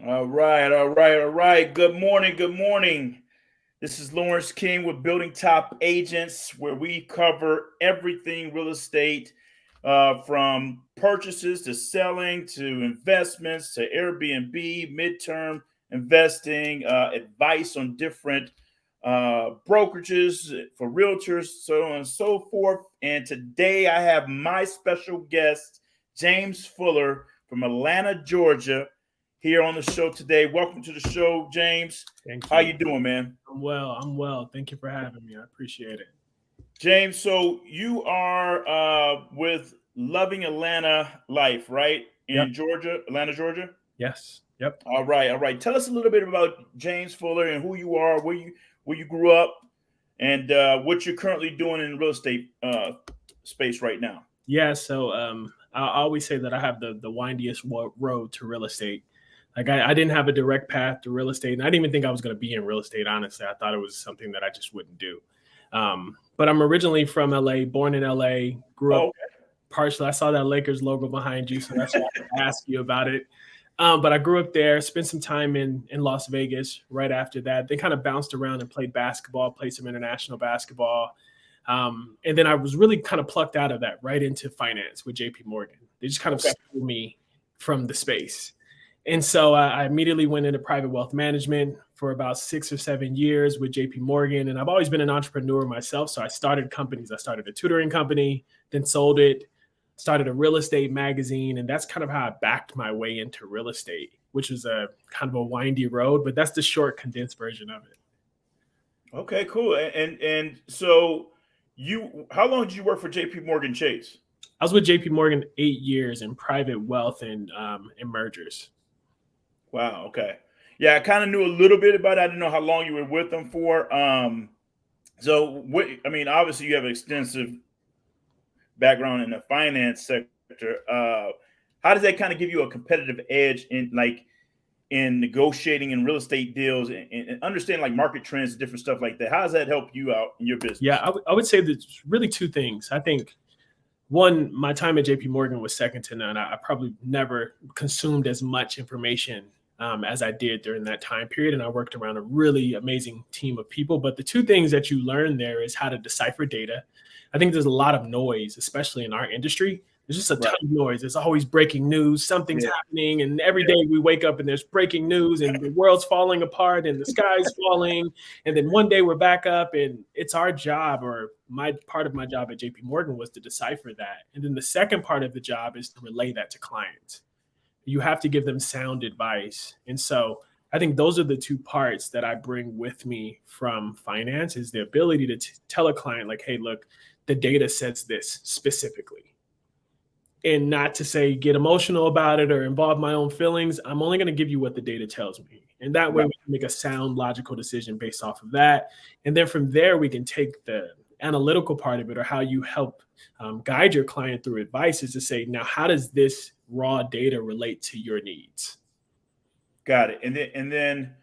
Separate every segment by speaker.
Speaker 1: All right. Good morning. Good morning. This is Lawrence King with Building Top Agents, where we cover everything real estate, from purchases to selling to investments to Airbnb, midterm investing, advice on different brokerages for realtors, so on and so forth. And today I have my special guest, James Fuller from Atlanta, Georgia, here on the show today. Welcome to the show, James.
Speaker 2: Thank you.
Speaker 1: How you doing, man?
Speaker 2: I'm well. Thank you for having me. I appreciate it.
Speaker 1: James, so you are with Loving Atlanta Life, right? In Georgia, Atlanta, Georgia?
Speaker 2: Yes. Yep.
Speaker 1: All right. Tell us a little bit about James Fuller and who you are, where you grew up, and what you're currently doing in the real estate space right now.
Speaker 2: Yeah. So I always say that I have the windiest road to real estate. Like I didn't have a direct path to real estate, and I didn't even think I was going to be in real estate. Honestly, I thought it was something that I just wouldn't do. But I'm originally from LA, born in LA, grew up partially. I saw that Lakers logo behind you, so that's why I asked you about it. But I grew up there, spent some time in Las Vegas right after that. Then kind of bounced around and played basketball, played some international basketball. And then I was really kind of plucked out of that right into finance with JP Morgan. They just kind of stole me from the space. And so I immediately went into private wealth management for about 6 or 7 years with JP Morgan. And I've always been an entrepreneur myself. So I started companies. I started a tutoring company, then sold it, started a real estate magazine. And that's kind of how I backed my way into real estate, which was a kind of a windy road, but that's the short, condensed version of it.
Speaker 1: Okay, cool. And so how long did you work for JP Morgan Chase?
Speaker 2: I was with JP Morgan 8 years in private wealth and mergers.
Speaker 1: Wow. Okay. Yeah, I kind of knew a little bit about it. I didn't know how long you were with them for. Obviously you have extensive background in the finance sector. How does that kind of give you a competitive edge in negotiating in real estate deals and understand like market trends, different stuff like that? How does that help you out in your business?
Speaker 2: Yeah, I would say there's really two things. I think one, my time at JP Morgan was second to none. I probably never consumed as much information as I did during that time period. And I worked around a really amazing team of people. But the two things that you learn there is how to decipher data. I think there's a lot of noise, especially in our industry. There's just a ton of noise. There's always breaking news. Something's happening. And every day we wake up and there's breaking news and the world's falling apart and the sky's falling. And then one day we're back up, and it's our job, or part of my job at JP Morgan was to decipher that. And then the second part of the job is to relay that to clients. You have to give them sound advice. And so I think those are the two parts that I bring with me from finance, is the ability to tell a client like, hey, look, the data says this specifically. And not to say get emotional about it or involve my own feelings. I'm only going to give you what the data tells me. And that way we can make a sound, logical decision based off of that. And then from there, we can take the analytical part of it, or how you help guide your client through advice, is to say, now, how does this raw data relate to your needs?
Speaker 1: Got it. And then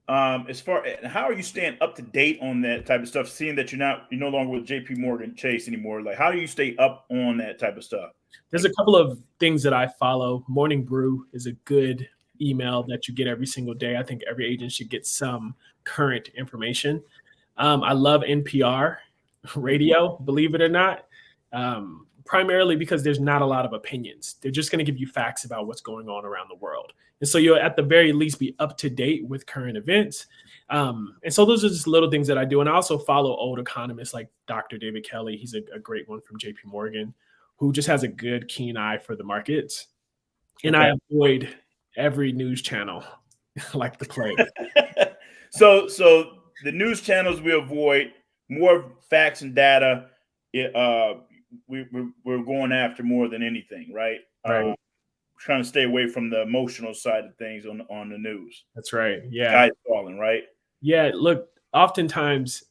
Speaker 1: as far as how are you staying up to date on that type of stuff, seeing that you're no longer with JP Morgan Chase anymore? Like, how do you stay up on that type of stuff?
Speaker 2: There's a couple of things that I follow. Morning Brew is a good email that you get every single day. I think every agent should get some current information. I love NPR radio, believe it or not, primarily because there's not a lot of opinions. They're just going to give you facts about what's going on around the world. And so you'll at the very least be up to date with current events. And so those are just little things that I do. And I also follow old economists like Dr. David Kelly. He's a great one from JP Morgan, who just has a good, keen eye for the markets. And I avoid every news channel like the plague.
Speaker 1: So the news channels we avoid, more facts and data. We're going after more than anything, right?
Speaker 2: Right.
Speaker 1: Trying to stay away from the emotional side of things on the news.
Speaker 2: That's right. Yeah.
Speaker 1: Sky's falling, right?
Speaker 2: Yeah. Look, oftentimes,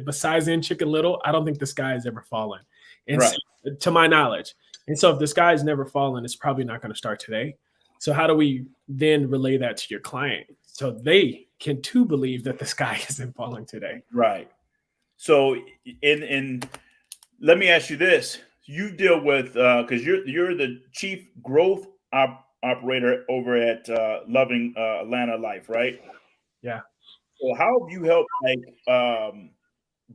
Speaker 2: besides in Chicken Little, I don't think the sky has ever fallen. And so, to my knowledge. And so if the sky has never fallen, it's probably not going to start today. So how do we then relay that to your client so they can too believe that the sky isn't falling today?
Speaker 1: Right. So in let me ask you this: you deal with because you're the chief growth operator over at Loving Atlanta Life, right?
Speaker 2: Yeah.
Speaker 1: So how have you helped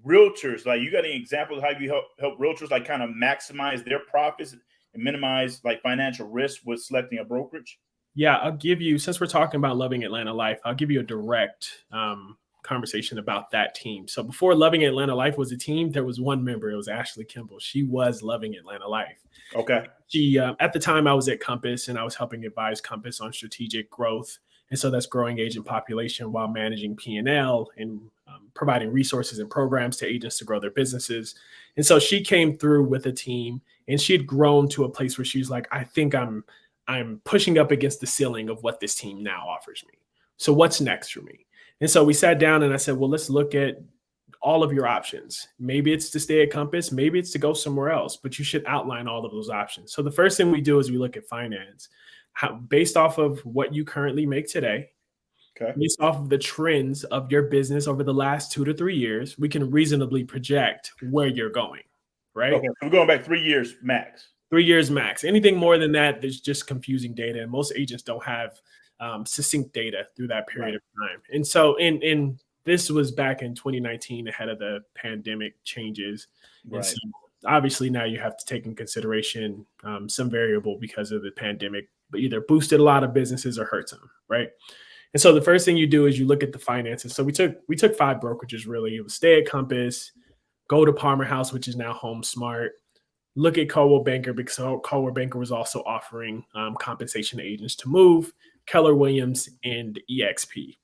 Speaker 1: realtors? Like, you got any examples of how you help realtors like kind of maximize their profits and minimize like financial risk with selecting a brokerage?
Speaker 2: Yeah, I'll give you, since we're talking about Loving Atlanta Life, I'll give you a direct conversation about that team. So before Loving Atlanta Life was a team, there was one member. It was Ashley Kimball. She was Loving Atlanta Life.
Speaker 1: Okay.
Speaker 2: She, at the time, I was at Compass and I was helping advise Compass on strategic growth. And so that's growing agent population while managing P&L and providing resources and programs to agents to grow their businesses. And so she came through with a team and she had grown to a place where she's like, I think I'm pushing up against the ceiling of what this team now offers me. So what's next for me? And so we sat down and I said, well, let's look at all of your options. Maybe it's to stay at Compass, maybe it's to go somewhere else, but you should outline all of those options. So the first thing we do is we look at finance, based off of what you currently make today,
Speaker 1: Okay.
Speaker 2: based off of the trends of your business over the last 2 to 3 years, we can reasonably project where you're going, right?
Speaker 1: Okay. So we're going back 3 years max.
Speaker 2: 3 years max. Anything more than that, there's just confusing data, and most agents don't have succinct data through that period
Speaker 1: Right.
Speaker 2: of time. And so, in this was back in 2019, ahead of the pandemic changes, and
Speaker 1: Right.
Speaker 2: so obviously now you have to take in consideration some variable because of the pandemic, but either boosted a lot of businesses or hurt some, right? And so the first thing you do is you look at the finances. So we took 5 brokerages really. It was Stay at Compass, go to Palmer House, which is now Home Smart, look at Coldwell Banker because Coldwell Banker was also offering compensation to agents to move, Keller Williams, and EXP.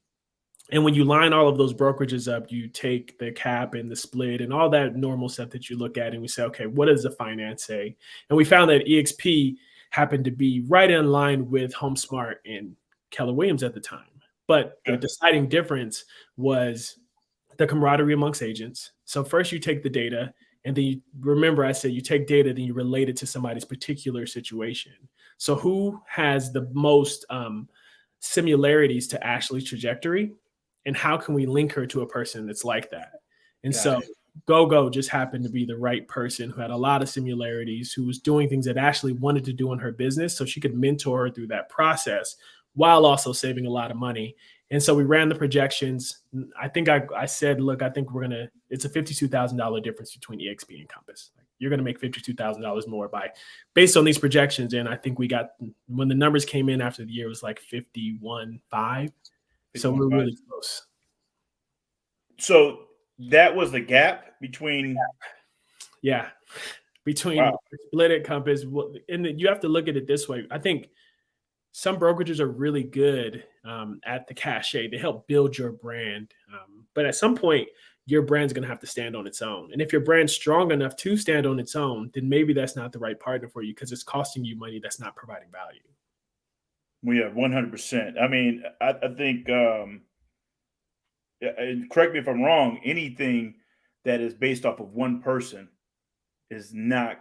Speaker 2: And when you line all of those brokerages up, you take the cap and the split and all that normal stuff that you look at, and we say, okay, what does the finance say? And we found that EXP happened to be right in line with HomeSmart and Keller Williams at the time. But the
Speaker 1: Okay.
Speaker 2: deciding difference was the camaraderie amongst agents. So first you take the data, and then you remember I said you take data, then you relate it to somebody's particular situation. So who has the most similarities to Ashley's trajectory, and how can we link her to a person that's like that? And
Speaker 1: Got
Speaker 2: so
Speaker 1: it.
Speaker 2: GoGo just happened to be the right person who had a lot of similarities, who was doing things that Ashley wanted to do in her business, so she could mentor her through that process while also saving a lot of money. And so we ran the projections. I think I said, look, I think it's a $52,000 difference between EXP and Compass. Like, you're going to make $52,000 more based on these projections. And I think when the numbers came in after the year, it was like 51.5. So we're
Speaker 1: 51.5.
Speaker 2: really close.
Speaker 1: So that was the gap between.
Speaker 2: Yeah. Between
Speaker 1: Wow.
Speaker 2: Split at Compass. And you have to look at it this way. I think some brokerages are really good at the cachet. They help build your brand. But at some point, your brand's going to have to stand on its own. And if your brand's strong enough to stand on its own, then maybe that's not the right partner for you because it's costing you money that's not providing value.
Speaker 1: Well, yeah, 100%. I mean, I think, and correct me if I'm wrong, anything that is based off of one person is not,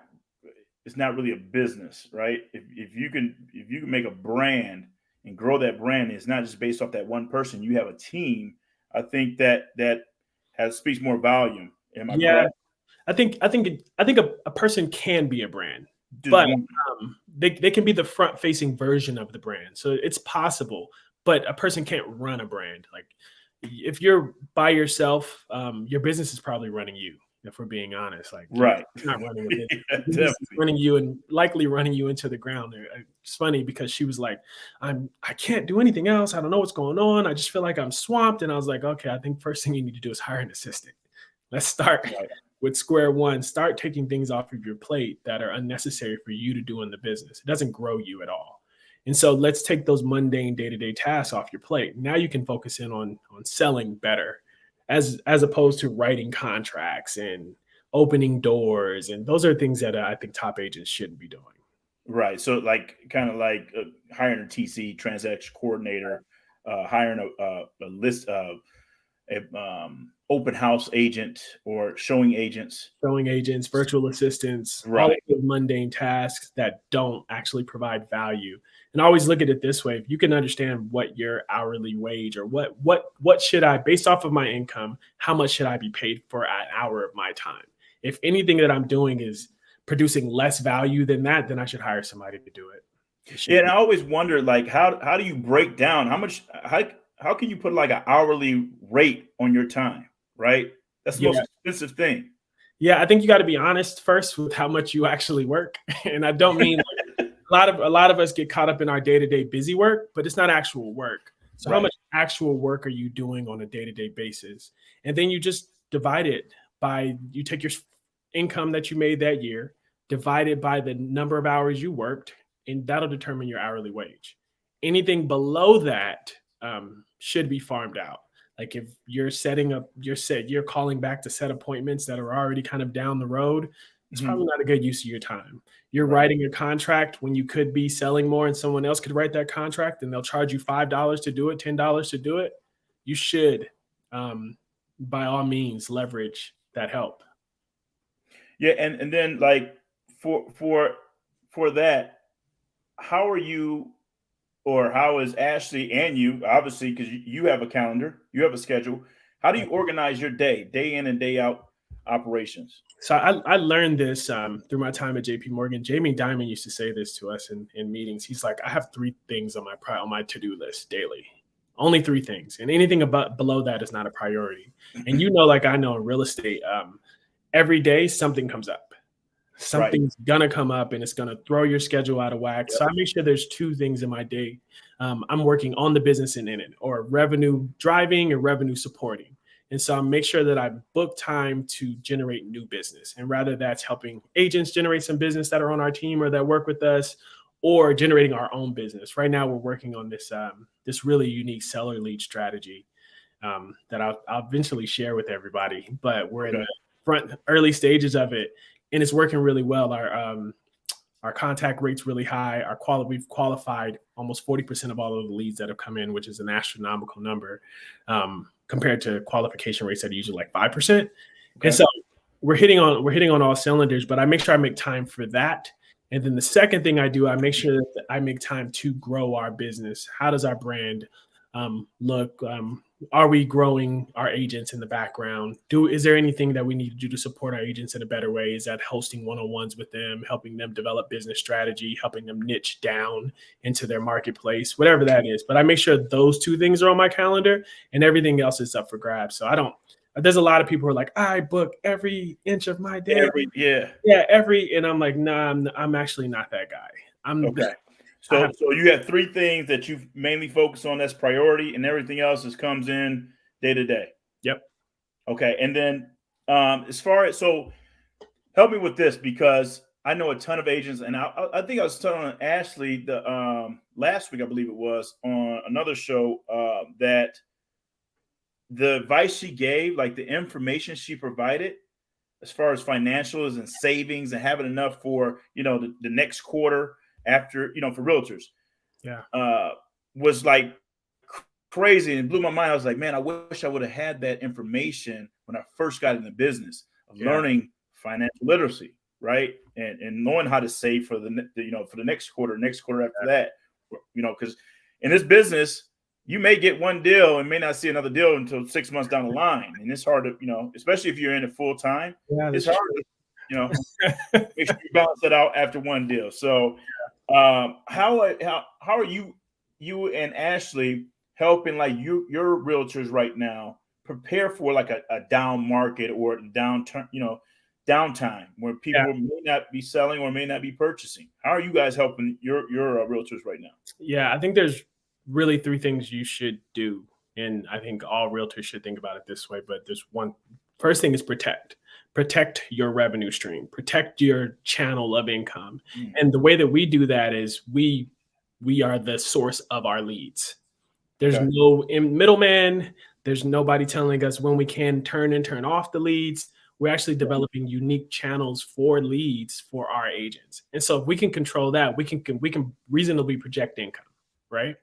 Speaker 1: it's not really a business, right? If you can make a brand and grow that brand, it's not just based off that one person. You have a team. I think that has speaks more volume. Am I
Speaker 2: Yeah,
Speaker 1: correct?
Speaker 2: I think a person can be a brand,
Speaker 1: Just
Speaker 2: but
Speaker 1: one.
Speaker 2: they can be the front facing version of the brand. So it's possible, but a person can't run a brand. Like, if you're by yourself, your business is probably running you. If we're being honest, like, you're
Speaker 1: Right.
Speaker 2: not running a business.
Speaker 1: Yeah,
Speaker 2: The business is
Speaker 1: definitely.
Speaker 2: running you and likely running you into the ground. It's funny because she was like, I can't do anything else. I don't know what's going on. I just feel like I'm swamped. And I was like, okay, I think first thing you need to do is hire an assistant. Let's start
Speaker 1: Right.
Speaker 2: with square one. Start taking things off of your plate that are unnecessary for you to do in the business. It doesn't grow you at all. And so let's take those mundane day-to-day tasks off your plate. Now you can focus in on selling better, as opposed to writing contracts and opening doors. And those are things that I think top agents shouldn't be doing.
Speaker 1: Right. So, like, kind of like hiring a TC transaction coordinator, hiring a list, open house agent or showing agents.
Speaker 2: Showing agents, virtual assistants, all of
Speaker 1: Right.
Speaker 2: the mundane tasks that don't actually provide value. And I always look at it this way: if you can understand what your hourly wage, or what should I, based off of my income, how much should I be paid for an hour of my time? If anything that I'm doing is producing less value than that, then I should hire somebody to do it. It
Speaker 1: Yeah,
Speaker 2: shouldn't
Speaker 1: and
Speaker 2: be.
Speaker 1: I always wonder, like, how do you break down how much how can you put like an hourly rate on your time, right? That's the most
Speaker 2: Yeah.
Speaker 1: expensive thing.
Speaker 2: Yeah, I think you got to be honest first with how much you actually work. And I don't mean a lot of us get caught up in our day-to-day busy work, but it's not actual work. So how
Speaker 1: Right.
Speaker 2: much actual work are you doing on a day-to-day basis? And then you just divide it by, you take your income that you made that year, divide it by the number of hours you worked, and that'll determine your hourly wage. Anything below that should be farmed out. Like if you're setting up, you're calling back to set appointments that are already kind of down the road, it's
Speaker 1: Mhm.
Speaker 2: probably not a good use of your time. You're
Speaker 1: Right.
Speaker 2: writing a contract when you could be selling more and someone else could write that contract and they'll charge you $5 to do it, $10 to do it. You should, um, by all means, leverage that help.
Speaker 1: Yeah, and then like for for for that, how are you or how is Ashley and you, obviously, because you have a calendar, you have a schedule. How do you organize your day in and day out operations?
Speaker 2: So I learned this through my time at JP Morgan. Jamie Dimon used to say this to us in meetings. He's like, I have three things on my to-do list daily. Only three things. And anything about below that is not a priority. And like I know in real estate, every day something comes up.
Speaker 1: Right.
Speaker 2: Something's gonna come up and it's gonna throw your schedule out of whack.
Speaker 1: Yep.
Speaker 2: So I make sure there's two things in my day. I'm working on the business and in it, or revenue driving or revenue supporting. And so I make sure that I book time to generate new business. And rather that's helping agents generate some business that are on our team or that work with us, or generating our own business. Right now we're working on this really unique seller lead strategy that I'll eventually share with everybody. But we're in
Speaker 1: Okay.
Speaker 2: the front early stages of it, and it's working really well. Our contact rate's really high. We've qualified almost 40% of all of the leads that have come in, which is an astronomical number compared to qualification rates that are usually like 5%. And
Speaker 1: Okay.
Speaker 2: so we're hitting on all cylinders. But I make sure I make time for that. And then the second thing I do, I make sure that I make time to grow our business. How does our brand look? Are we growing our agents in the background? Is there anything that we need to do to support our agents in a better way? Is that hosting one-on-ones with them, helping them develop business strategy, helping them niche down into their marketplace, whatever that is. But I make sure those two things are on my calendar and everything else is up for grabs. So I don't, there's a lot of people who are like, I book every inch of my day.
Speaker 1: Yeah.
Speaker 2: Yeah, and I'm like, nah, I'm actually not that guy.
Speaker 1: Okay.
Speaker 2: I
Speaker 1: So
Speaker 2: have,
Speaker 1: so you have three things that you mainly focus on that's priority, and everything else just comes in day to day.
Speaker 2: yep.
Speaker 1: Okay. And then as far as so help me with this because I know a ton of agents, and I think I was telling Ashley the last week, I believe it was, on another show that the advice she gave, like the information she provided, as far as financials and savings and having enough for the next quarter after for realtors,
Speaker 2: Yeah.
Speaker 1: uh, was like crazy and blew my mind. I was like, man, I wish I would have had that information when I first got in the business of
Speaker 2: Yeah.
Speaker 1: learning financial literacy, right? And knowing how to save for for the next quarter after that, because in this business, you may get one deal and may not see another deal until 6 months down the line. And it's hard to, especially if you're in it full time,
Speaker 2: Yeah,
Speaker 1: it's
Speaker 2: that's
Speaker 1: hard
Speaker 2: true.
Speaker 1: to, make sure you balance it out after one deal. So how are you and Ashley helping like your realtors right now prepare for like a down market or downturn, downtime where
Speaker 2: Yeah.
Speaker 1: people may not be selling or may not be purchasing? How are you guys helping your realtors right now?
Speaker 2: Yeah, I think there's really three things you should do. And I think all realtors should think about it this way. But there's one first thing is protect. Protect your revenue stream, protect your channel of income.
Speaker 1: Mm,
Speaker 2: And the way that we do that is we are the source of our leads. There's
Speaker 1: okay.
Speaker 2: no middleman. There's nobody telling us when we can turn and turn off the leads. We're actually developing unique channels for leads for our agents. And so if we can control that, we can reasonably project income, right?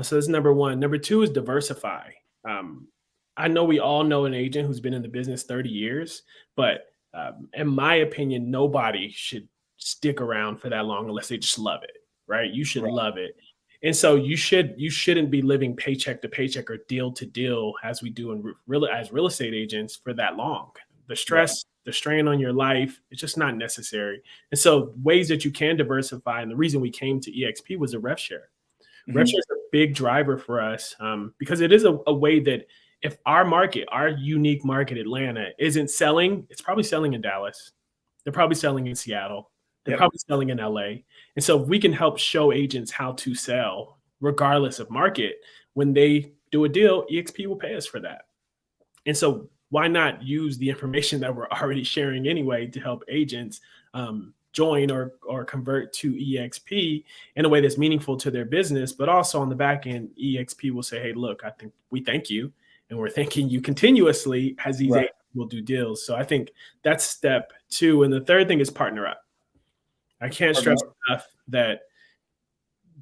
Speaker 2: So that's number one. Number two is diversify. Um, I know we all know an agent who's been in the business 30 years, but in my opinion, nobody should stick around for that long unless they just love it, right? You should
Speaker 1: Right.
Speaker 2: love it. And so you shouldn't be living paycheck to paycheck or deal to deal as we do in as real estate agents for that long. The
Speaker 1: Right.
Speaker 2: stress, the strain on your life, it's just not necessary. And so ways that you can diversify, and the reason we came to EXP was a rev share. Rev share
Speaker 1: Hmm.
Speaker 2: is a big driver for us because it is a way that if our market, our unique market, Atlanta, isn't selling, it's probably selling in Dallas. They're probably selling in Seattle. They're
Speaker 1: Yep.
Speaker 2: probably selling in LA. And so if we can help show agents how to sell, regardless of market, when they do a deal, EXP will pay us for that. And so why not use the information that we're already sharing anyway to help agents join or convert to EXP in a way that's meaningful to their business, but also on the back end, EXP will say, hey, look, I think we thank you. And we're thanking you continuously as these
Speaker 1: Right.
Speaker 2: agents will do deals. So I think that's step two. And the third thing is partner up. I can't stress
Speaker 1: Partner.
Speaker 2: enough that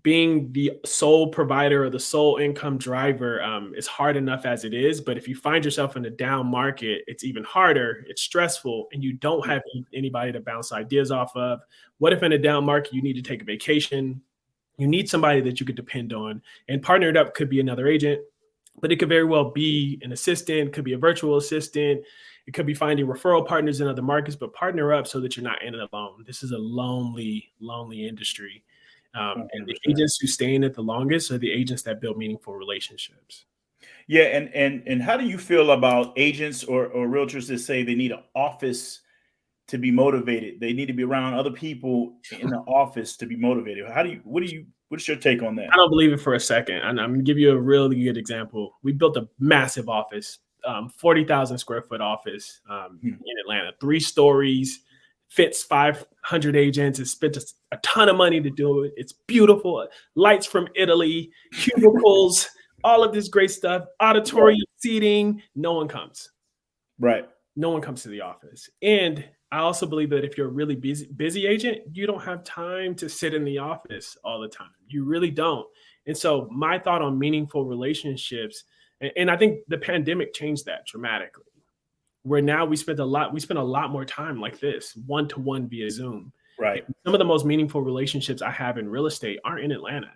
Speaker 2: being the sole provider or the sole income driver is hard enough as it is. But if you find yourself in a down market, it's even harder. It's stressful, and you don't have anybody to bounce ideas off of. What if in a down market you need to take a vacation? You need somebody that you could depend on. And partnered up could be another agent, but it could very well be an assistant, could be a virtual assistant. It could be finding referral partners in other markets, but partner up so that you're not in it alone. This is a lonely, lonely industry. And the
Speaker 1: 100%.
Speaker 2: agents who stay in it the longest are the agents that build meaningful relationships.
Speaker 1: Yeah, and how do you feel about agents or realtors that say they need an office to be motivated? They need to be around other people in the office to be motivated. What's your take on that?
Speaker 2: I don't believe it for a second. And I'm going to give you a really good example. We built a massive office, 40,000 square foot office
Speaker 1: Hmm.
Speaker 2: in Atlanta, 3 stories, fits 500 agents. It spent a ton of money to do it. It's beautiful. Lights from Italy, cubicles, all of this great stuff,
Speaker 1: Right.
Speaker 2: auditorium seating. No one comes.
Speaker 1: Right.
Speaker 2: No one comes to the office. And I also believe that if you're a really busy agent, you don't have time to sit in the office all the time. You really don't. And so my thought on meaningful relationships, and I think the pandemic changed that dramatically. Where now we spend a lot more time like this, one to one via Zoom.
Speaker 1: Right.
Speaker 2: And some of the most meaningful relationships I have in real estate aren't in Atlanta.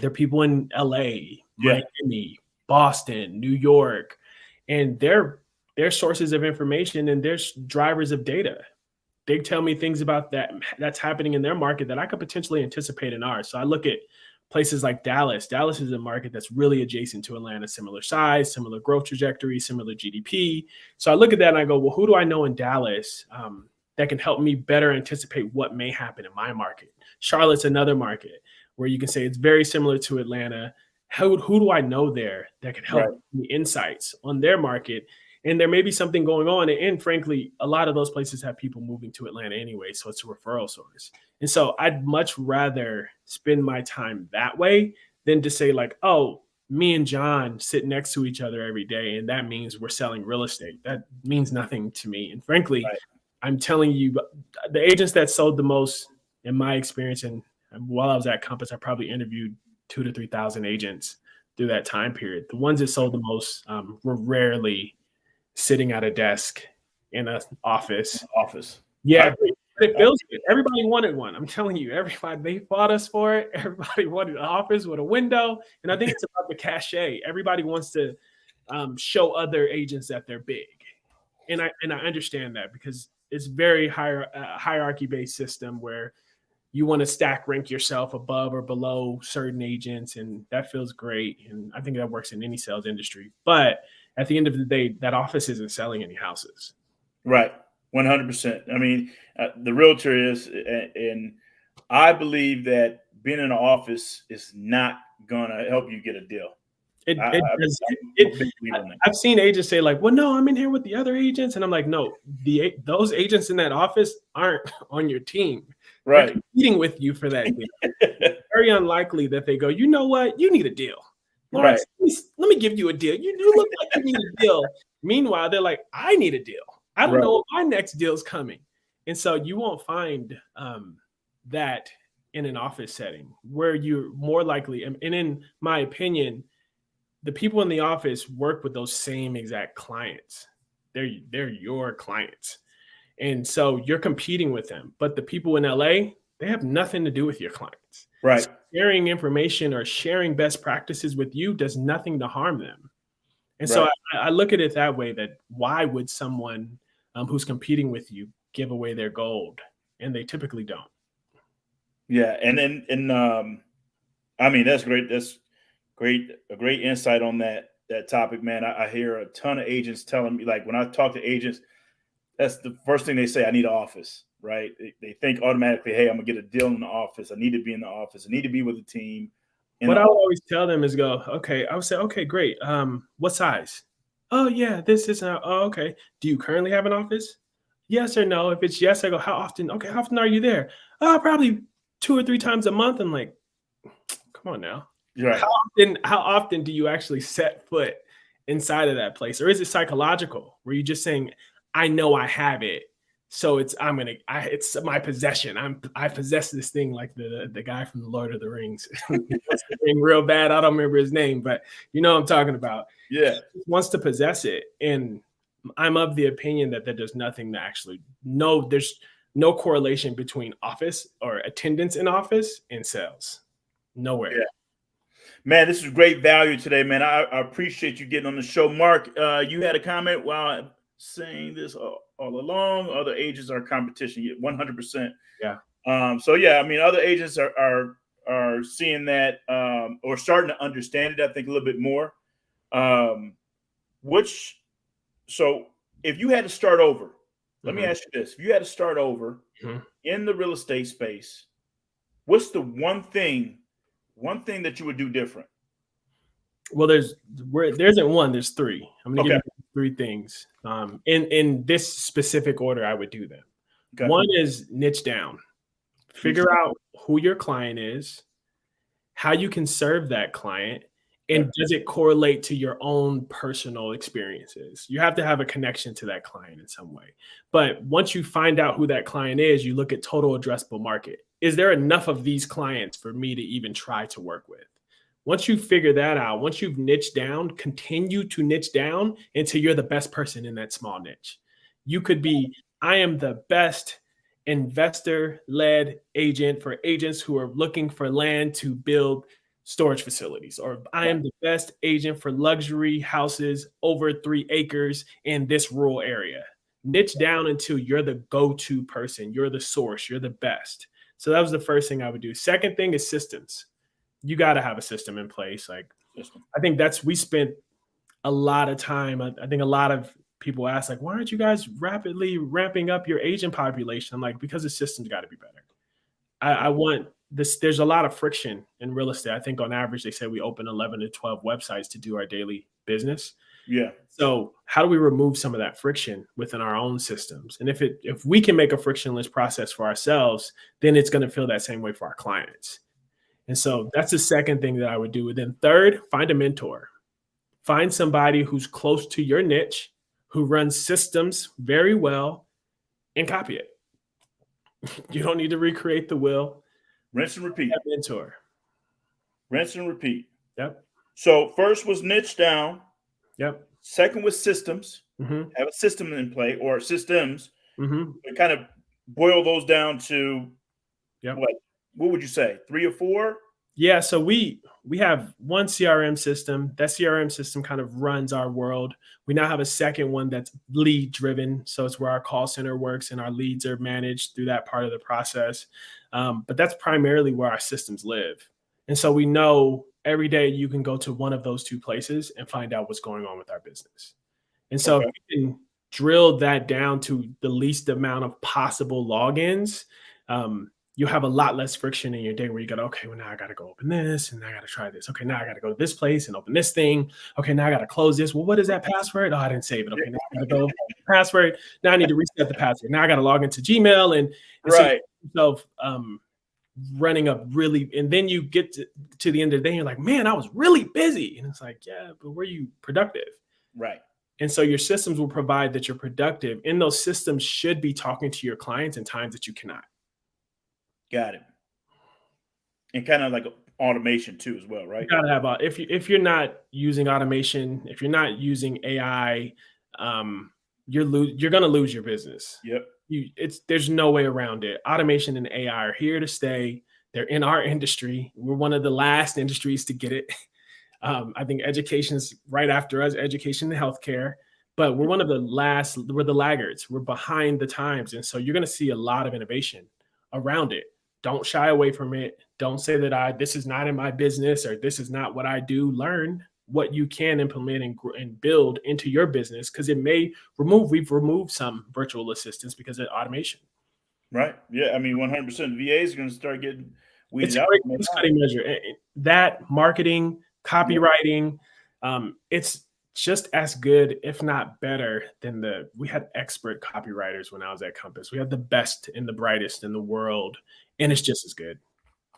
Speaker 2: They're people in LA,
Speaker 1: Yeah.
Speaker 2: Miami, Boston, New York, and they're sources of information and they're drivers of data. They tell me things about that's happening in their market that I could potentially anticipate in ours. So I look at places like Dallas. Dallas is a market that's really adjacent to Atlanta, similar size, similar growth trajectory, similar GDP. So I look at that and I go, well, who do I know in Dallas that can help me better anticipate what may happen in my market? Charlotte's another market where you can say it's very similar to Atlanta. Who do I know there that can
Speaker 1: Right.
Speaker 2: help me insights on their market? And there may be something going on. And frankly, a lot of those places have people moving to Atlanta anyway. So it's a referral source. And so I'd much rather spend my time that way than to say, like, oh, me and John sit next to each other every day. And that means we're selling real estate. That means nothing to me. And frankly,
Speaker 1: Right.
Speaker 2: I'm telling you, the agents that sold the most, in my experience, and while I was at Compass, I probably interviewed 2,000 to 3,000 agents through that time period. The ones that sold the most were rarely sitting at a desk in an office.
Speaker 1: Office. I
Speaker 2: Yeah,
Speaker 1: agree.
Speaker 2: but it
Speaker 1: I
Speaker 2: feels good. Everybody wanted one. I'm telling you, everybody they fought us for it. Everybody wanted an office with a window, and I think it's about the cachet. Everybody wants to show other agents that they're big, and I understand that because it's very hierarchy based system where you want to stack rank yourself above or below certain agents, and that feels great. And I think that works in any sales industry. But at the end of the day, that office isn't selling any houses.
Speaker 1: Right. 100%. I mean, the realtor is, and I believe that being in an office is not gonna help you get a deal.
Speaker 2: It does
Speaker 1: I'm a
Speaker 2: it.
Speaker 1: big believer in that.
Speaker 2: I've seen agents say like, "Well, no, I'm in here with the other agents," and I'm like, "No, those agents in that office aren't on your team. They're
Speaker 1: Right.
Speaker 2: competing with you for that deal. Very unlikely that they go, you know what, you need a deal,
Speaker 1: Right.
Speaker 2: Lawrence. Let me give you a deal. You look like you need a deal. Meanwhile, they're like, I need a deal. I don't
Speaker 1: Right.
Speaker 2: know if my next deal's coming, and so you won't find that in an office setting where you're more likely. And in my opinion, the people in the office work with those same exact clients. They're your clients. And so you're competing with them. But the people in LA, they have nothing to do with your clients.
Speaker 1: Right.
Speaker 2: Sharing information or sharing best practices with you does nothing to harm them. And so
Speaker 1: Right.
Speaker 2: I look at it that way, that why would someone who's competing with you give away their gold? And they typically don't.
Speaker 1: Yeah. And I mean, that's great. That's great. A great insight on that topic, man. I hear a ton of agents telling me, like, when I talk to agents, that's the first thing they say. I need an office, right? They think automatically, hey, I'm gonna get a deal in the office. I need to be in the office. I need to be with the team. In
Speaker 2: What
Speaker 1: the
Speaker 2: I would
Speaker 1: office.
Speaker 2: always tell them is go, okay, I would say, okay, great. What size? Oh yeah, this is oh, okay. Do you currently have an office? Yes or no. If it's yes, I go, how often? Okay, how often are you there? Oh, probably 2 or 3 times a month. I'm like, come on now.
Speaker 1: Right.
Speaker 2: How often do you actually set foot inside of that place? Or is it psychological? Where you just saying, I know I have it. So it's it's my possession. I possess this thing, like the guy from the Lord of the Rings. He wants the ring real bad. I don't remember his name, but you know what I'm talking about.
Speaker 1: Yeah.
Speaker 2: He wants to possess it. And I'm of the opinion that there's nothing to actually there's no correlation between office or attendance in office and sales. Nowhere.
Speaker 1: Yeah. Man, this is great value today, man. I appreciate you getting on the show. Mark, you had a comment while I'm saying this all along. Other agents are competition, 100%.
Speaker 2: Yeah.
Speaker 1: So yeah, I mean, other agents are seeing that, or starting to understand it, I think, a little bit more. Um, which so if you had to start over, let me
Speaker 2: Mhm.
Speaker 1: ask you this: if you had to start over
Speaker 2: Mhm.
Speaker 1: in the real estate space, what's the one thing that you would do different?
Speaker 2: Well, there isn't one. There's three. I'm going to give
Speaker 1: Okay.
Speaker 2: you three things. In this specific order, I would do them.
Speaker 1: Okay.
Speaker 2: One is niche down. Figure out who your client is, how you can serve that client,
Speaker 1: Okay.
Speaker 2: and does it correlate to your own personal experiences? You have to have a connection to that client in some way. But once you find out who that client is, you look at total addressable market. Is there enough of these clients for me to even try to work with? Once you figure that out, once you've niched down, continue to niche down until you're the best person in that small niche. You could be, I am the best investor led agent for agents who are looking for land to build storage facilities, or I
Speaker 1: Right.
Speaker 2: am the best agent for luxury houses over 3 acres in this rural area. Niche down until you're the go to person, you're the source, you're the best. So that was the first thing I would do. Second thing is systems. You got to have a system in place. Like,
Speaker 1: System.
Speaker 2: I think we spent a lot of time. I think a lot of people ask, like, why aren't you guys rapidly ramping up your agent population? I'm like, because the system's got to be better. I want this. There's a lot of friction in real estate. I think on average, they say we open 11 to 12 websites to do our daily business.
Speaker 1: Yeah.
Speaker 2: So how do we remove some of that friction within our own systems? And if we can make a frictionless process for ourselves, then it's going to feel that same way for our clients. And so that's the second thing that I would do. And then third, find a mentor. Find somebody who's close to your niche, who runs systems very well, and copy it. You don't need to recreate the wheel.
Speaker 1: Rinse and repeat.
Speaker 2: That mentor.
Speaker 1: Rinse and repeat.
Speaker 2: Yep.
Speaker 1: So first was niche down.
Speaker 2: Yep.
Speaker 1: Second was systems.
Speaker 2: Mm-hmm.
Speaker 1: Have a system in play or systems.
Speaker 2: Mm-hmm.
Speaker 1: And kind of boil those down to
Speaker 2: Yep.
Speaker 1: what would you say? 3 or 4?
Speaker 2: Yeah. So we have one CRM system. That CRM system kind of runs our world. We now have a second one that's lead driven. So it's where our call center works and our leads are managed through that part of the process. But that's primarily where our systems live. And so we know every day you can go to one of those two places and find out what's going on with our business. And so
Speaker 1: Okay.
Speaker 2: if you can drill that down to the least amount of possible logins, you'll have a lot less friction in your day where you go, okay, well, now I got to go open this and I got to try this. Okay, now I got to go to this place and open this thing. Okay, now I got to close this. Well, what is that password? Oh, I didn't save it. Okay, now I got to go password. Now I need to reset the password. Now I got to log into Gmail. And so
Speaker 1: Right.
Speaker 2: yourself running up really, and then you get to the end of the day, and you're like, man, I was really busy. And it's like, yeah, but were you productive?
Speaker 1: Right.
Speaker 2: And so your systems will provide that you're productive. And those systems should be talking to your clients in times that you cannot.
Speaker 1: Got it. And kind of like automation too, as well,
Speaker 2: You
Speaker 1: right?
Speaker 2: gotta have if you're not using automation, if you're not using AI, um, you're gonna lose your business.
Speaker 1: Yep.
Speaker 2: There's no way around it. Automation and AI are here to stay. They're in our industry. We're one of the last industries to get it. I think education's right after us, education and healthcare. But we're one of the last, we're the laggards. We're behind the times. And so you're going to see a lot of innovation around it. Don't shy away from it. Don't say that this is not in my business or this is not what I do. Learn what you can implement and build into your business because we've removed some virtual assistants because of automation.
Speaker 1: Right. Yeah. I mean, 100%. VAs are going to start getting
Speaker 2: It's
Speaker 1: weeded
Speaker 2: a
Speaker 1: out
Speaker 2: great
Speaker 1: from
Speaker 2: case
Speaker 1: AI.
Speaker 2: study measure. That marketing,
Speaker 1: Yeah.
Speaker 2: copywriting, it's just as good, if not better, than we had expert copywriters when I was at Compass. We had the best and the brightest in the world, and it's just as good.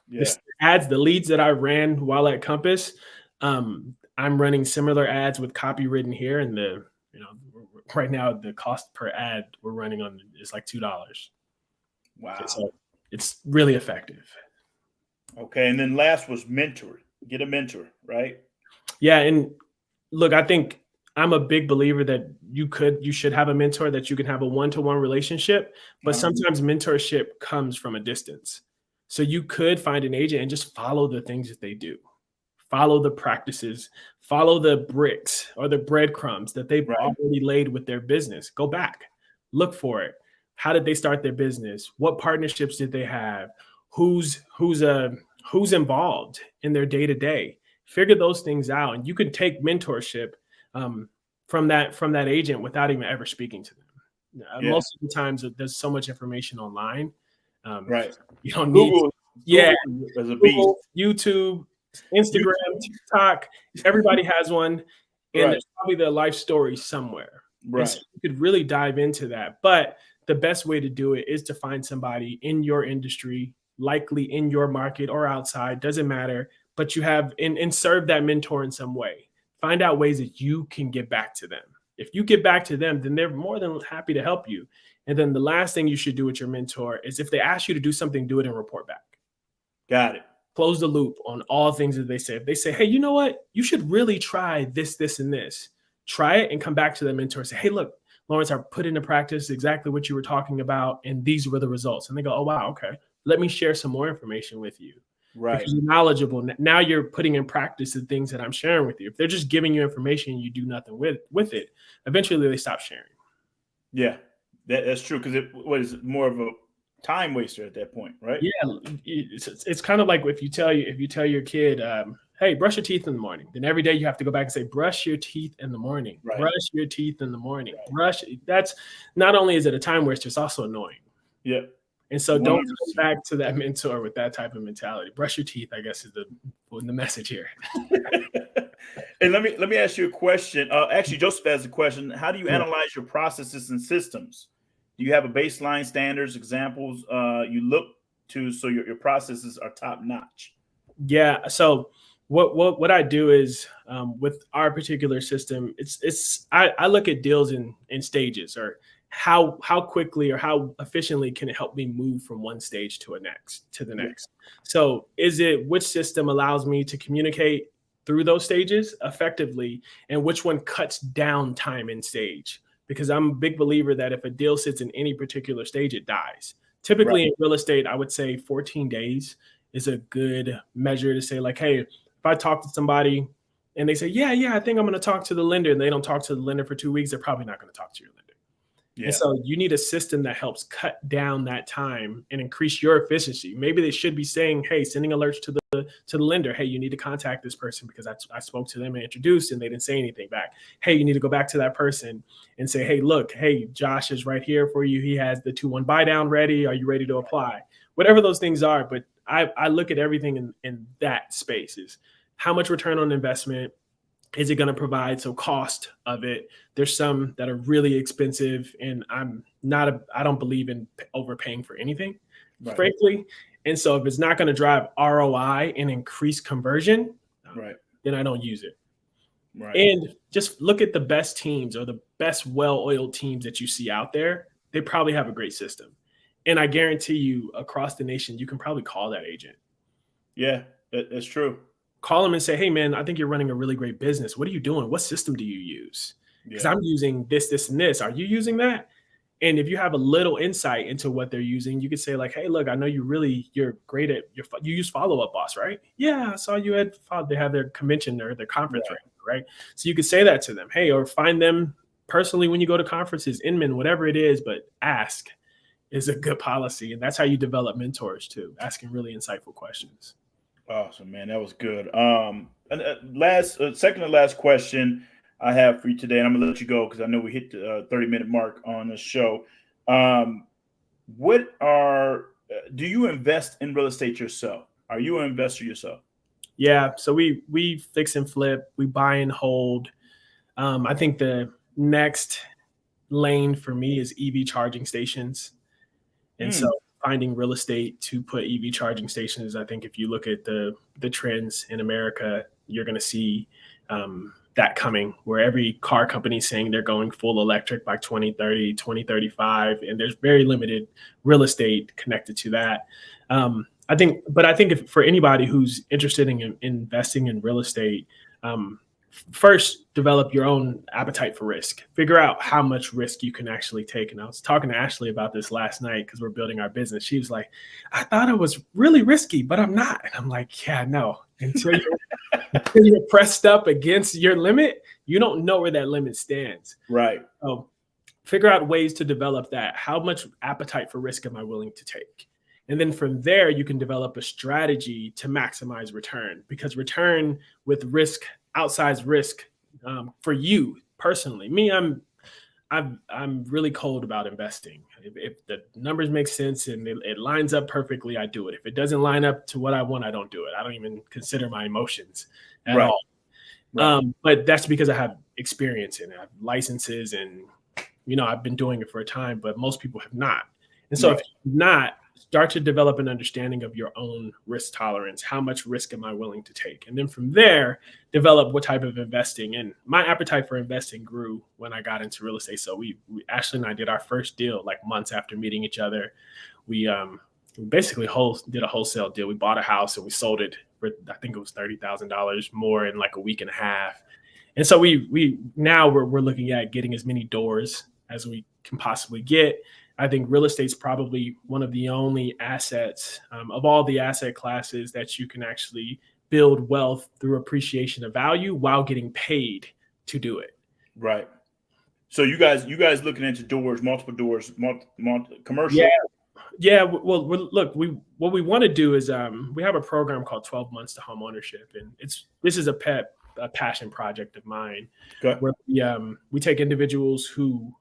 Speaker 1: Yeah.
Speaker 2: The leads that I ran while at Compass, I'm running similar ads with copy written here, and right now the cost per ad we're running on is like $2.
Speaker 1: Wow.
Speaker 2: So it's really effective.
Speaker 1: Okay. And then last was mentor. Get a mentor, right?
Speaker 2: Yeah, and look, I think I'm a big believer that you should have a mentor that you can have a one-to-one relationship, but
Speaker 1: Uh-huh.
Speaker 2: sometimes mentorship comes from a distance. So you could find an agent and just follow the things that they do. Follow the practices, follow the bricks or the breadcrumbs that they've
Speaker 1: Right.
Speaker 2: already laid with their business. Go back, look for it. How did they start their business? What partnerships did they have? Who's involved in their day to day? Figure those things out, and you can take mentorship um, from that agent without even ever speaking to them.
Speaker 1: Yeah.
Speaker 2: Most of the times, there's so much information online. Um,
Speaker 1: Right.
Speaker 2: you don't need,
Speaker 1: Google,
Speaker 2: yeah,
Speaker 1: Google is a beast.
Speaker 2: Google, YouTube, Instagram,
Speaker 1: YouTube.
Speaker 2: TikTok. Everybody has one, and
Speaker 1: Right.
Speaker 2: there's probably their life story somewhere. And so
Speaker 1: Right.
Speaker 2: you could really dive into that. But the best way to do it is to find somebody in your industry, likely in your market or outside, doesn't matter, but you have and serve that mentor in some way. Find out ways that you can get back to them. If you get back to them, then they're more than happy to help you. And then the last thing you should do with your mentor is if they ask you to do something, do it and report back.
Speaker 1: Got it.
Speaker 2: Close the loop on all things that they say. If they say, hey, you know what? You should really try this, this, and this. Try it and come back to the mentor and say, hey, look, Lawrence, I put into practice exactly what you were talking about, and these were the results. And they go, oh, wow, okay. Let me share some more information with you.
Speaker 1: Right.
Speaker 2: Because you're knowledgeable. Now you're putting in practice the things that I'm sharing with you. If they're just giving you information and you do nothing with it, eventually they stop sharing.
Speaker 1: Yeah. That's true because it was more of a time waster at that point, right?
Speaker 2: Yeah, it's kind of like if you tell your kid, "Hey, brush your teeth in the morning," then every day you have to go back and say, "Brush your teeth in the morning.
Speaker 1: Right.
Speaker 2: Brush your teeth in the morning. Brush." That's not only is it a time waster, it's also annoying.
Speaker 1: Yeah.
Speaker 2: And so don't come
Speaker 1: 100%.
Speaker 2: back to that mentor with that type of mentality. Brush your teeth, I guess, is the message here.
Speaker 1: And let me ask you a question. Actually, Joseph has a question. How do you
Speaker 2: Yeah.
Speaker 1: analyze your processes and systems? Do you have a baseline, standards, examples you look to so your processes are top notch?
Speaker 2: Yeah. So what I do is with our particular system, I look at deals in stages or how quickly or how efficiently can it help me move from one stage to the
Speaker 1: Yeah.
Speaker 2: next. So is it which system allows me to communicate through those stages effectively, and which one cuts down time in stage? Because I'm a big believer that if a deal sits in any particular stage, it dies.
Speaker 1: Right.
Speaker 2: Typically in real estate, I would say 14 days is a good measure to say, like, hey, if I talk to somebody and they say, yeah, I think I'm going to talk to the lender, and they don't talk to the lender for 2 weeks, they're probably not going to talk to your lender. And
Speaker 1: Yeah.
Speaker 2: so you need a system that helps cut down that time and increase your efficiency. Maybe they should be saying, hey, sending alerts to the lender, hey, you need to contact this person because I spoke to them and introduced and they didn't say anything back. Hey, you need to go back to that person and say, hey, look, hey, Josh is right here for you. He has the 2-1 buy down ready. Are you ready to apply? Whatever those things are. But I look at everything in that space is how much return on investment is it going to provide? So cost of it. There's some that are really expensive, and I don't believe in overpaying for anything,
Speaker 1: Right.
Speaker 2: frankly. And so if it's not going to drive ROI and increase conversion,
Speaker 1: Right.
Speaker 2: then I don't use it.
Speaker 1: Right.
Speaker 2: And just look at the best teams or the best well-oiled teams that you see out there. They probably have a great system. And I guarantee you across the nation, you can probably call that agent.
Speaker 1: Yeah. That's true.
Speaker 2: Call them and say, hey, man, I think you're running a really great business. What are you doing? What system do you use? Because
Speaker 1: Yeah.
Speaker 2: I'm using this, this, and this. Are you using that? And if you have a little insight into what they're using, you could say like, hey, look, I know you're great at you use Follow Up Boss, right? Yeah, I saw you at they have their convention or their conference,
Speaker 1: Right.
Speaker 2: right? So you could say that to them, hey, or find them personally when you go to conferences, Inman, whatever it is, but ask is a good policy. And that's how you develop mentors too, asking really insightful questions.
Speaker 1: Awesome, man. That was good. And second to last question I have for you today, and I'm gonna let you go because I know we hit the 30-minute mark on this show. Um, what are Do you invest in real estate yourself? Are you an investor yourself?
Speaker 2: Yeah. So we fix and flip, we buy and hold. I think the next lane for me is EV charging stations. And so
Speaker 1: Mm,
Speaker 2: finding real estate to put EV charging stations, I think if you look at the trends in America, you're going to see that coming where every car company is saying they're going full electric by 2030, 2035, and there's very limited real estate connected to that. I think if for anybody who's interested in investing in real estate, um, first develop your own appetite for risk. Figure out how much risk you can actually take. And I was talking to Ashley about this last night because we're building our business. She was like, I thought it was really risky, but I'm not. And I'm like, yeah, no. Until you're pressed up against your limit, you don't know where that limit stands.
Speaker 1: right.
Speaker 2: So figure out ways to develop that. How much appetite for risk am I willing to take? And then from there, you can develop a strategy to maximize return because return with risk, outsized risk for you personally. Me, I'm really cold about investing. If the numbers make sense and it lines up perfectly, I do it. If it doesn't line up to what I want, I don't do it. I don't even consider my emotions at
Speaker 1: Right.
Speaker 2: all.
Speaker 1: Right.
Speaker 2: But that's because I have experience in it. I have licenses and I've been doing it for a time, but most people have not. And so if
Speaker 1: Right.
Speaker 2: you're not, start to develop an understanding of your own risk tolerance. How much risk am I willing to take? And then from there, develop what type of investing. And my appetite for investing grew when I got into real estate. So we Ashley and I did our first deal like months after meeting each other. We basically did a wholesale deal. We bought a house and we sold it for I think it was $30,000 more in like a week and a half. And so we now we're looking at getting as many doors as we can possibly get. I think real estate's probably one of the only assets of all the asset classes that you can actually build wealth through appreciation of value while getting paid to do it.
Speaker 1: Right. So you guys looking into doors, multiple doors,
Speaker 2: Yeah,
Speaker 1: commercial.
Speaker 2: yeah. Well, look, what we want to do is we have a program called 12 Months to Home Ownership, and this is a passion project of mine,
Speaker 1: Okay.
Speaker 2: where we take individuals who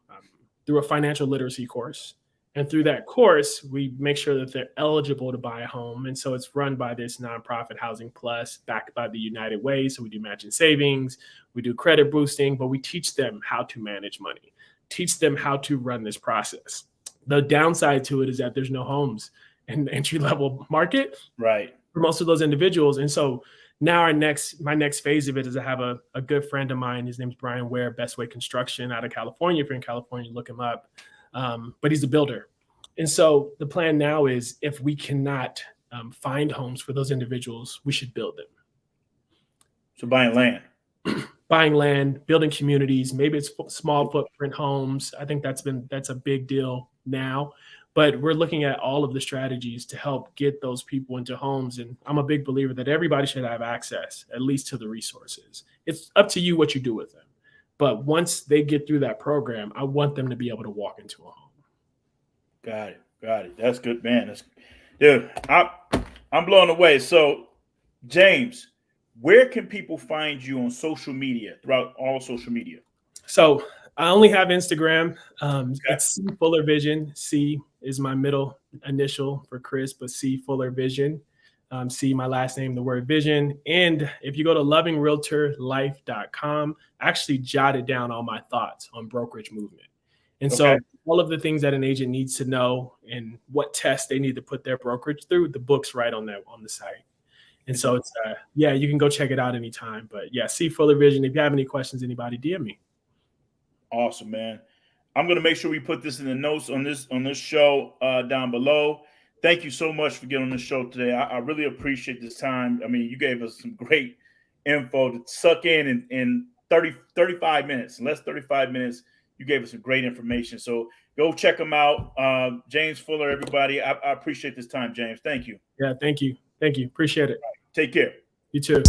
Speaker 2: through a financial literacy course. And through that course, we make sure that they're eligible to buy a home. And so it's run by this nonprofit Housing Plus, backed by the United Way. So we do matching savings, we do credit boosting, but we teach them how to manage money, teach them how to run this process. The downside to it is that there's no homes in the entry level market
Speaker 1: Right.
Speaker 2: for most of those individuals. And so now my next phase of it is I have a good friend of mine. His name's Brian Ware, Best Way Construction out of California. If you're in California, look him up. But he's a builder. And so the plan now is if we cannot find homes for those individuals, we should build them.
Speaker 1: So buying land.
Speaker 2: Buying land, building communities, maybe it's small footprint homes. I think that's a big deal now. But we're looking at all of the strategies to help get those people into homes. And I'm a big believer that everybody should have access, at least to the resources. It's up to you what you do with them. But once they get through that program, I want them to be able to walk into a home.
Speaker 1: Got it. Got it. That's good, man. Dude. I'm blown away. So, James, where can people find you on social media throughout all social media?
Speaker 2: So I only have Instagram.
Speaker 1: Okay.
Speaker 2: It's C Fuller Vision. C is my middle initial for Chris, but C Fuller Vision. C, my last name, the word vision. And if you go to lovingrealtorlife.com, I actually jotted down all my thoughts on brokerage movement. And
Speaker 1: Okay.
Speaker 2: so all of the things that an agent needs to know and what tests they need to put their brokerage through, the book's right on the site. And so it's yeah, you can go check it out anytime. But yeah, C Fuller Vision. If you have any questions, anybody DM me.
Speaker 1: Awesome, man. I'm gonna make sure we put this in the notes on this show down below. Thank you so much for getting on the show today. I really appreciate this time. I mean, you gave us some great info to suck in 35 minutes, less 35 minutes. You gave us some great information. So go check them out. James Fuller, everybody. I appreciate this time, James. Thank you.
Speaker 2: Yeah, thank you. Thank you. Appreciate it.
Speaker 1: Take care.
Speaker 2: You too.